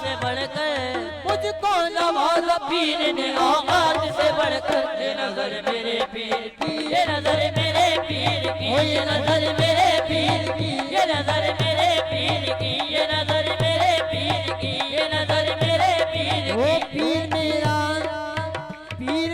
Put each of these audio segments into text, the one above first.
से बढ़कर मुझको नवाजा पीर ने औकात से बढ़कर। ये नजर मेरे पीर की, ये नजर मेरे पीर की, ये नजर मेरे पीर की, ये नजर मेरे पीर की, ये नजर मेरे पीर की, ये नजर मेरे पीर की। वो पीर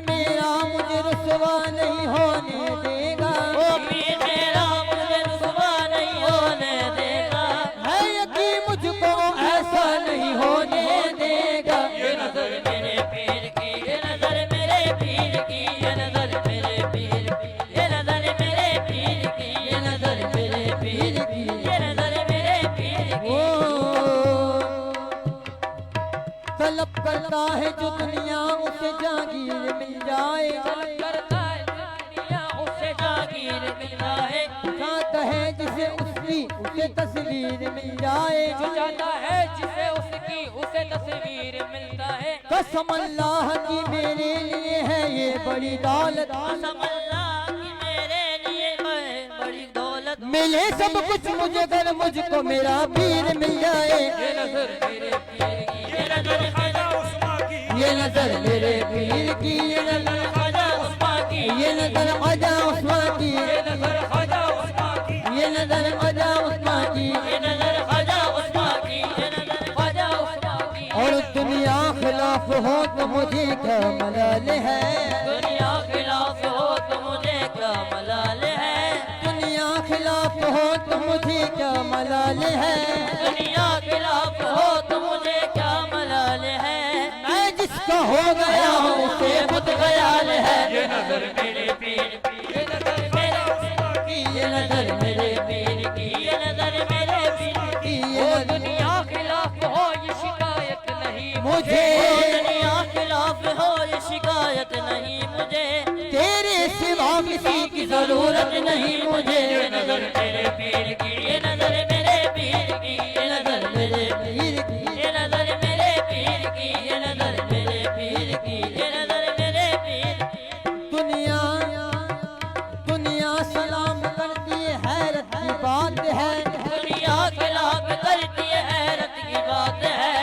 मेरा मुझे रुसवा नहीं होने देगा। वो पीर मेरा मुझे रुसवा नहीं होने देगा। है यकीन मुझको ऐसा नहीं होने देगा। ये नजर मेरे पीर की, ये नजर मेरे पीर की, ये नजर मेरे पीर की, ये नजर मेरे पीर की, ये नजर मेरे पीर की, ये नजर मेरे पीर की। वो तलब करता है जो दुनिया उसे जागीर मिल जाए। करता है दुनिया उसे जागीर मिल जाए। चाहता है जिसे उसकी उसे तस्वीर मिल जाए। जो चाहता है जिसे उसकी उसे तस्वीर मिलता है। कसम अल्लाह की मेरे लिए है ये बड़ी दौलत। कसम अल्लाह की मेरे लिए है बड़ी दौलत। मिले सब कुछ मुझे अगर मुझको मेरा पीर मिल जाए। ये नजर मेरे पीर की, ये नजर ख्वाजा उस्मान की, ये नजर मेरे पीर की, ये नजर ख्वाजा उस्मान की, ये नजर ख्वाजा उस्मान की, ये नजर ख्वाजा उस्मान की, ये नजर ख्वाजा उस्मान की। ये नजर ख्वाजा उस्मान की, ये नजर ख्वाजा उस्मान की। और दुनिया खिलाफ हो तो मुझे क्या मलाल है। दुनिया खिलाफ हो तो मुझे क्या मलाल है। दुनिया खिलाफ हो तो मुझे क्या मलाल है। दुनिया खिलाफ हो तो मुझे क्या मलाल है। मैं जिसका हो गया हूँ उसे खुद ख्याल है। ये नजर मेरे पीर की, ये नजर मेरे पीर की, ये नजर मेरे पीर की, ये नजर मेरे पीर की। वो दुनिया खिलाफ हो ये शिकायत नहीं मुझे। वो दुनिया खिलाफ हो ये शिकायत नहीं मुझे। तेरे सिवा किसी की जरूरत नहीं मुझे। ये नजर मेरे पीर की, ये नजर मेरे पीर की, ये नजर मेरे पीर की, ये नजर मेरे पीर की, ये नजर मेरे पीर की, ये नजर मेरे पीर की। दुनिया दुनिया सलाम करती है हैरत की बात है। दुनिया खिलाफ करती है हैरत की बात है।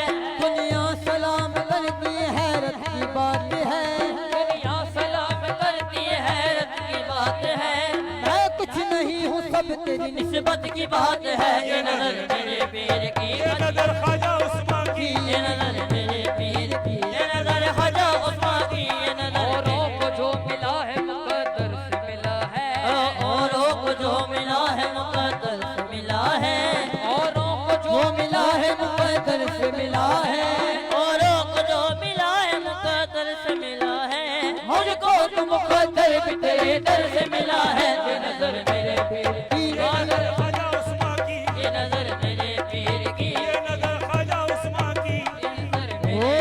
दुनिया सलाम करती है हैरत की बात है। दुनिया सलाम करती है हैरत की बात है। मैं कुछ नहीं हूँ सब तेरी निस्बत की बात है। ये नजर मेरे पीर की, ये नजर ख्वाजा उस्मान की, ये नजर मेरे पीर की, ये नजर ख्वाजा उस्मान की, ये नजर औरों को जो मिला है मुकद्दर से मिला है। औरों को जो मिला है मुकद्दर से मिला है। औरों को जो मिला है मुकद्दर से मिला है। औरों को जो मिला है मुकद्दर से मिला है। मुझको तो मुकद्दर भी तेरे दर से मिला है। ये नजर मेरे पीर की, ये नजर ख्वाजा उस्मान की, ये नजर मेरे पीर की, ये नजर ख्वाजा उस्मान की। ये नजर ओ,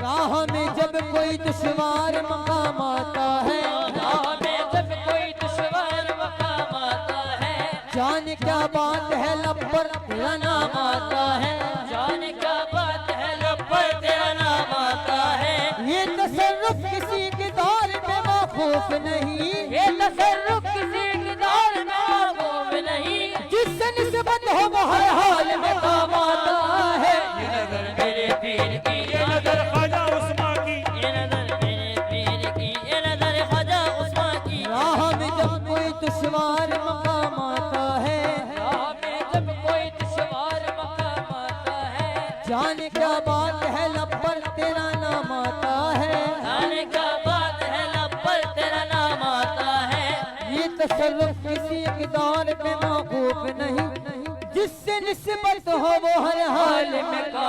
राह में जब कोई दुश्वार मकाम आता है। राह में जब कोई दुश्वार मकाम आता है। जाने क्या बात है लब पर तेरा नाम आता है। जाने क्या बात है लब पर तेरा नाम आता है। ये तसर्रुफ किसी के दौर में माखूफ नहीं। ये तसर्रुफ किसी की दौर में माखूफ नहीं। जिससे निस्बत हो वो हर हाल में काम आता है। ये नजर मेरे पीर की, ये नजर ख्वाजा उस्मान की, ये नजर मेरे पीर की, ये नजर ख्वाजा उस्मान की। राह में जब कोई दुश्वार मकाम आता है। राह में जब कोई दुश्वार मकाम आता है। जाने क्या बात है लब पर तेरा नाम आता है। जाने क्या बात है लब पर तेरा नाम आता है। ये तसर्रुफ किसी के दौर में मौकूफ नहीं। जिससे निस्बत हो वो हर हाल में काम